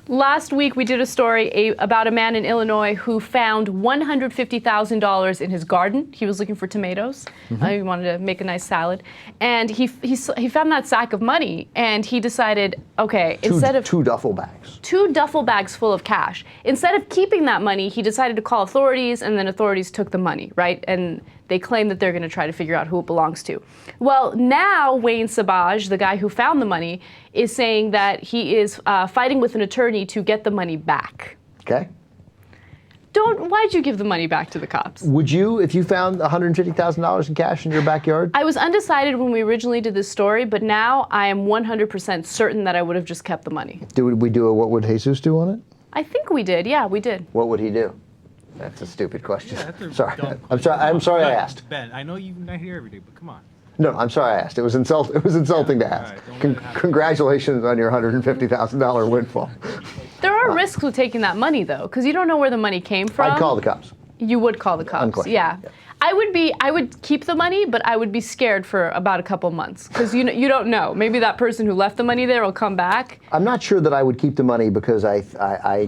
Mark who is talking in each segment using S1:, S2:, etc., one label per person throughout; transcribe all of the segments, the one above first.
S1: Last week, we did a story about a man in Illinois who found $150,000 in his garden. He was looking for tomatoes. He wanted to make a nice salad. And he found that sack of money, and he decided, okay, instead of...
S2: Two duffel bags.
S1: 2 duffel bags full of cash. Instead of keeping that money, he decided to call authorities, and then authorities took the money, right? And they claim that they're going to try to figure out who it belongs to. Well, now Wayne Sabaj, the guy who found the money, is saying that he is fighting with an attorney to get the money back.
S2: Okay.
S1: Why'd you give the money back to the cops?
S2: Would you, if you found $150,000 in cash in your backyard?
S1: I was undecided when we originally did this story, but now I am 100% certain that I would have just kept the money.
S2: Would we do a what would Jesus do on it?
S1: I think we did. Yeah, we did.
S2: What would he do? That's a stupid question.
S3: Yeah, that's a
S2: sorry.
S3: dumb
S2: I'm sorry I asked.
S3: Ben, I know you're not here every day, but come on.
S2: No, I'm sorry I asked. It was insulting to ask.
S3: Right,
S2: Congratulations on your $150,000 windfall.
S1: There are risks with taking that money, though, because you don't know where the money came from.
S2: I'd call the cops.
S1: You would call the cops,
S2: Unquestioned.
S1: yeah. I would keep the money, but I would be scared for about a couple months, because you don't know. Maybe that person who left the money there will come back.
S2: I'm not sure that I would keep the money because I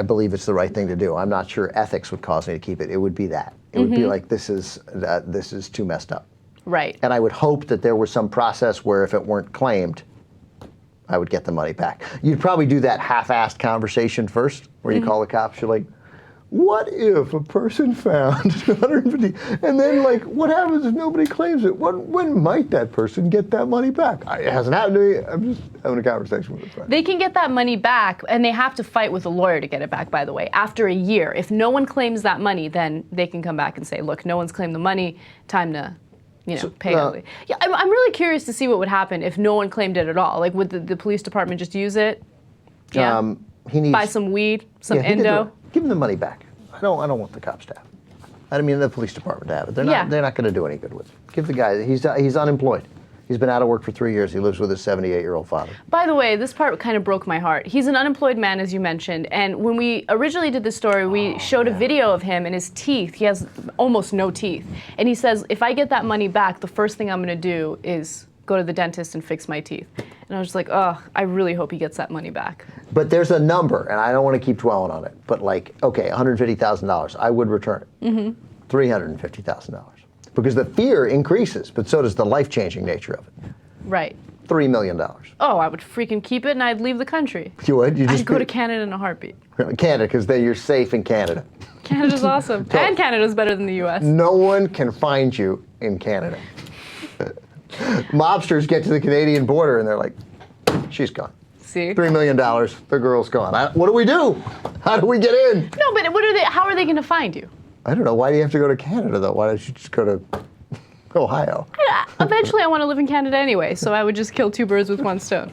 S2: believe it's the right thing to do. I'm not sure ethics would cause me to keep it. It would be that. It would be like, this is too messed up.
S1: Right.
S2: And I would hope that there was some process where if it weren't claimed, I would get the money back. You'd probably do that half-assed conversation first, where you call the cops. You're like, what if a person found 250, and then like, what happens if nobody claims it? When might that person get that money back? It hasn't happened to me. I'm just having a conversation with a friend.
S1: They can get that money back, and they have to fight with a lawyer to get it back, by the way, after a year. If no one claims that money, then they can come back and say, look, no one's claimed the money, time to pay out. Yeah, I'm really curious to see what would happen if no one claimed it at all. Like, would the police department just use it? Yeah.
S2: He needs,
S1: buy some weed, some endo.
S2: Give him the money back. I don't want the cops to have it. I mean the police department to have it. They're not going to do any good with it. Give the guy. He's unemployed. He's been out of work for 3 years. He lives with his 78-year-old father.
S1: By the way, this part kind of broke my heart. He's an unemployed man, as you mentioned, and when we originally did this story, we showed a video of him and his teeth. He has almost no teeth. And he says, if I get that money back, the first thing I'm going to do is go to the dentist and fix my teeth. And I was just like, oh, I really hope he gets that money back.
S2: But there's a number, and I don't want to keep dwelling on it, but like, okay, $150,000, I would return it. $350,000. Because the fear increases, but so does the life-changing nature of it.
S1: Right.
S2: $3 million.
S1: Oh, I would freaking keep it, and I'd leave the country.
S2: You would?
S1: I'd go to Canada in a heartbeat.
S2: Canada, because you're safe in Canada.
S1: Canada's awesome. And Canada's better than the U.S.
S2: No one can find you in Canada. Mobsters get to the Canadian border, and they're like, she's gone.
S1: See?
S2: $3 million, the girl's gone. What do we do? How do we get in?
S1: No, but how are they going to find you?
S2: I don't know. Why do you have to go to Canada, though? Why don't you just go to Ohio?
S1: Eventually, I want to live in Canada anyway, so I would just kill 2 birds with 1 stone.